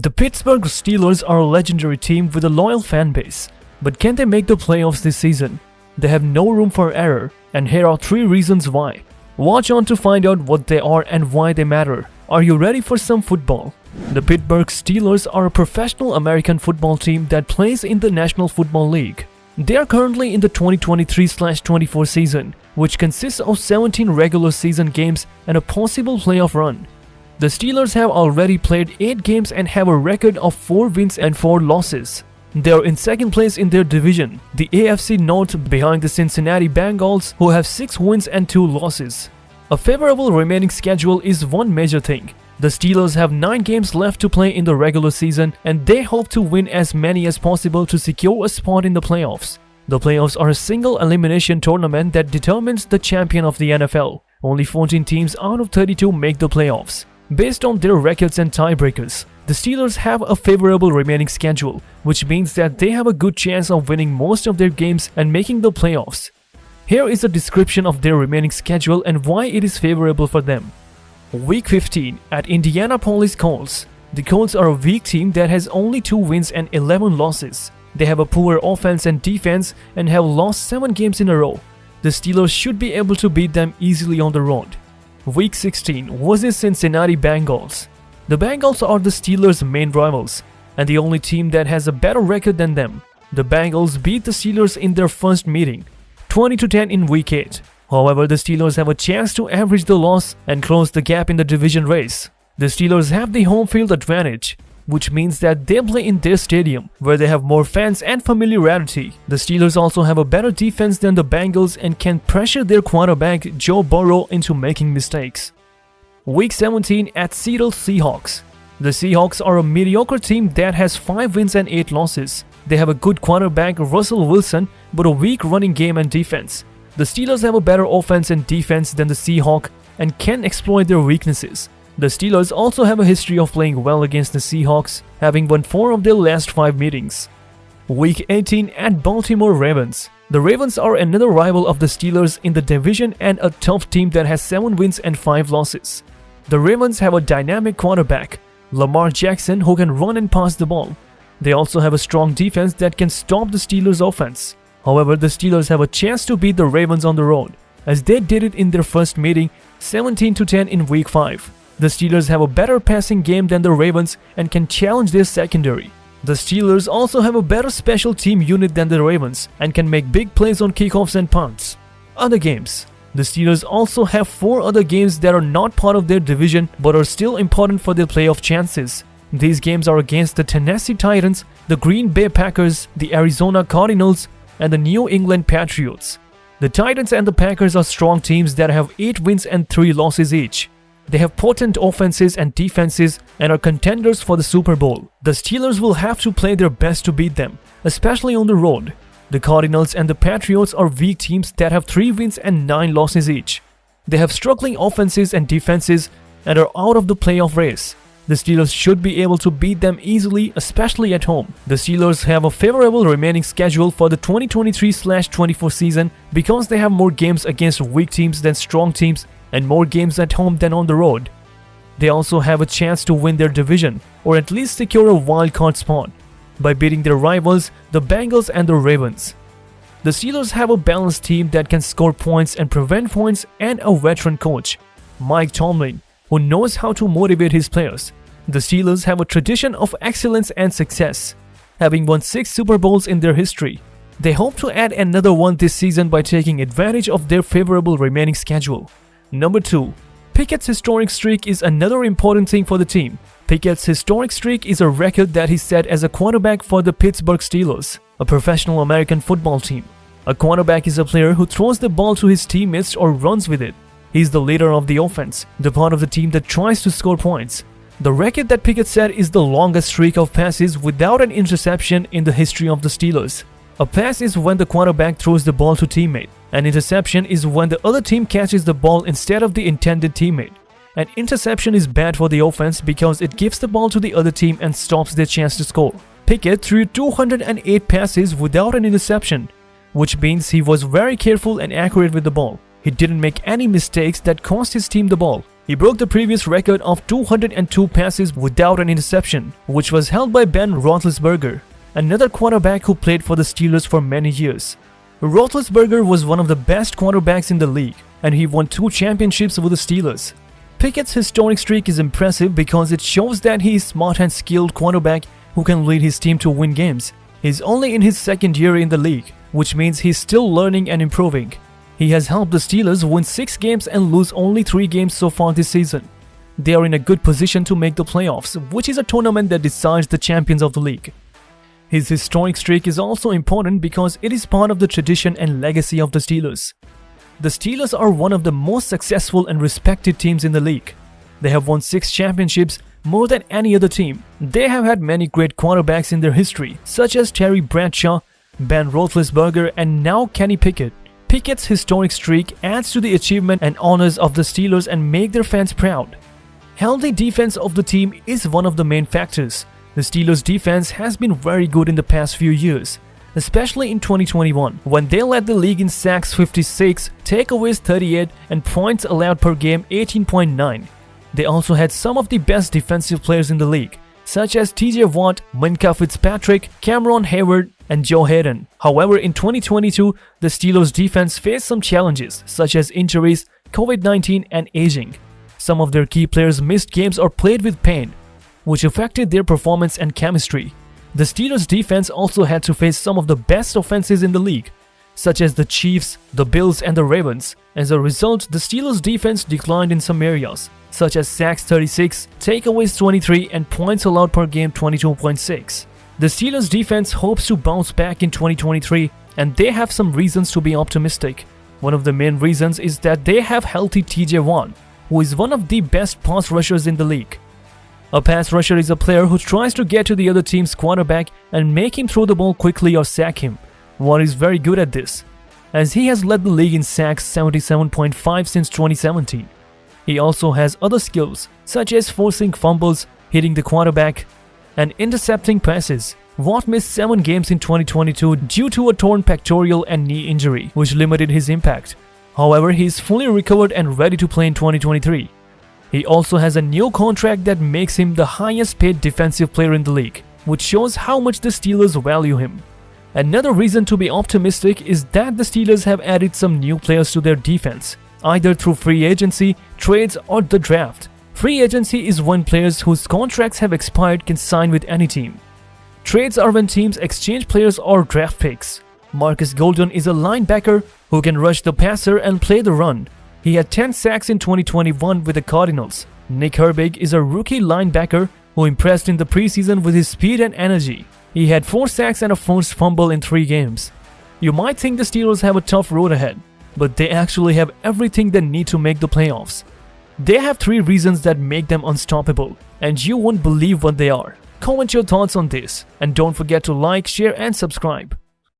The Pittsburgh Steelers are a legendary team with a loyal fan base, but can they make the playoffs this season? They have no room for error, and here are 3 reasons why. Watch on to find out what they are and why they matter. Are you ready for some football? The Pittsburgh Steelers are a professional American football team that plays in the National Football League. They are currently in the 2023-24 season, which consists of 17 regular season games and a possible playoff run. The Steelers have already played 8 games and have a record of 4 wins and 4 losses. They are in second place in their division, the AFC North, behind the Cincinnati Bengals, who have 6 wins and 2 losses. A favorable remaining schedule is one major thing. The Steelers have 9 games left to play in the regular season, and they hope to win as many as possible to secure a spot in the playoffs. The playoffs are a single elimination tournament that determines the champion of the NFL. Only 14 teams out of 32 make the playoffs. Based on their records and tiebreakers, the Steelers have a favorable remaining schedule, which means that they have a good chance of winning most of their games and making the playoffs. Here is a description of their remaining schedule and why it is favorable for them. Week 15 at Indianapolis Colts. The Colts are a weak team that has only 2 wins and 11 losses. They have a poor offense and defense and have lost 7 games in a row. The Steelers should be able to beat them easily on the road. Week 16 versus Cincinnati Bengals. The Bengals are the Steelers' main rivals and the only team that has a better record than them. The Bengals beat the Steelers in their first meeting, 20-10 in Week 8. However, the Steelers have a chance to average the loss and close the gap in the division race. The Steelers have the home field advantage, which means that they play in their stadium, where they have more fans and familiarity. The Steelers also have a better defense than the Bengals and can pressure their quarterback Joe Burrow into making mistakes. Week 17 at Seattle Seahawks. The Seahawks are a mediocre team that has 5 wins and 8 losses. They have a good quarterback Russell Wilson, but a weak running game and defense. The Steelers have a better offense and defense than the Seahawks and can exploit their weaknesses. The Steelers also have a history of playing well against the Seahawks, having won 4 of their last 5 meetings. Week 18 at Baltimore Ravens. The Ravens are another rival of the Steelers in the division and a tough team that has 7 wins and 5 losses. The Ravens have a dynamic quarterback, Lamar Jackson, who can run and pass the ball. They also have a strong defense that can stop the Steelers' offense. However, the Steelers have a chance to beat the Ravens on the road, as they did it in their first meeting, 17-10 in Week 5. The Steelers have a better passing game than the Ravens and can challenge their secondary. The Steelers also have a better special team unit than the Ravens and can make big plays on kickoffs and punts. Other games. The Steelers also have 4 other games that are not part of their division but are still important for their playoff chances. These games are against the Tennessee Titans, the Green Bay Packers, the Arizona Cardinals, and the New England Patriots. The Titans and the Packers are strong teams that have 8 wins and 3 losses each. They have potent offenses and defenses and are contenders for the Super Bowl. The Steelers will have to play their best to beat them, especially on the road. The Cardinals and the Patriots are weak teams that have 3 wins and 9 losses each. They have struggling offenses and defenses and are out of the playoff race. The Steelers should be able to beat them easily, especially at home. The Steelers have a favorable remaining schedule for the 2023-24 season because they have more games against weak teams than strong teams and more games at home than on the road. They also have a chance to win their division, or at least secure a wild-card spot, by beating their rivals, the Bengals and the Ravens. The Steelers have a balanced team that can score points and prevent points and a veteran coach, Mike Tomlin, who knows how to motivate his players. The Steelers have a tradition of excellence and success, having won 6 Super Bowls in their history. They hope to add another one this season by taking advantage of their favorable remaining schedule. Number 2. Pickett's historic streak is another important thing for the team. Pickett's historic streak is a record that he set as a quarterback for the Pittsburgh Steelers, a professional American football team. A quarterback is a player who throws the ball to his teammates or runs with it. He is the leader of the offense, the part of the team that tries to score points. The record that Pickett set is the longest streak of passes without an interception in the history of the Steelers. A pass is when the quarterback throws the ball to teammate. An interception is when the other team catches the ball instead of the intended teammate. An interception is bad for the offense because it gives the ball to the other team and stops their chance to score. Pickett threw 208 passes without an interception, which means he was very careful and accurate with the ball. He didn't make any mistakes that cost his team the ball. He broke the previous record of 202 passes without an interception, which was held by Ben Roethlisberger, another quarterback who played for the Steelers for many years. Roethlisberger was one of the best quarterbacks in the league, and he won 2 championships with the Steelers. Pickett's historic streak is impressive because it shows that he is a smart and skilled quarterback who can lead his team to win games. He's only in his second year in the league, which means he's still learning and improving. He has helped the Steelers win 6 games and lose only 3 games so far this season. They are in a good position to make the playoffs, which is a tournament that decides the champions of the league. His historic streak is also important because it is part of the tradition and legacy of the Steelers. The Steelers are one of the most successful and respected teams in the league. They have won 6 championships, more than any other team. They have had many great quarterbacks in their history, such as Terry Bradshaw, Ben Roethlisberger, and now Kenny Pickett. Pickett's historic streak adds to the achievement and honors of the Steelers and make their fans proud. Healthy defense of the team is one of the main factors. The Steelers' defense has been very good in the past few years, especially in 2021, when they led the league in sacks 56, takeaways 38, and points allowed per game 18.9. They also had some of the best defensive players in the league, such as TJ Watt, Minkah Fitzpatrick, Cameron Hayward, and Joe Hayden. However, in 2022, the Steelers' defense faced some challenges, such as injuries, COVID-19, and aging. Some of their key players missed games or played with pain, which affected their performance and chemistry. The Steelers' defense also had to face some of the best offenses in the league, such as the Chiefs, the Bills, and the Ravens. As a result, the Steelers' defense declined in some areas, such as sacks 36, takeaways 23, and points allowed per game 22.6. The Steelers' defense hopes to bounce back in 2023, and they have some reasons to be optimistic. One of the main reasons is that they have healthy TJ Watt, who is one of the best pass rushers in the league. A pass rusher is a player who tries to get to the other team's quarterback and make him throw the ball quickly or sack him. Watt is very good at this, as he has led the league in sacks 77.5 since 2017. He also has other skills, such as forcing fumbles, hitting the quarterback, and intercepting passes. Watt missed 7 games in 2022 due to a torn pectoral and knee injury, which limited his impact. However, he is fully recovered and ready to play in 2023. He also has a new contract that makes him the highest paid defensive player in the league, which shows how much the Steelers value him. Another reason to be optimistic is that the Steelers have added some new players to their defense, either through free agency, trades, or the draft. Free agency is when players whose contracts have expired can sign with any team. Trades are when teams exchange players or draft picks. Marcus Golden is a linebacker who can rush the passer and play the run. He had 10 sacks in 2021 with the Cardinals. Nick Herbig is a rookie linebacker who impressed in the preseason with his speed and energy. He had 4 sacks and a forced fumble in 3 games. You might think the Steelers have a tough road ahead, but they actually have everything they need to make the playoffs. They have 3 reasons that make them unstoppable, and you won't believe what they are. Comment your thoughts on this, and don't forget to like, share, and subscribe.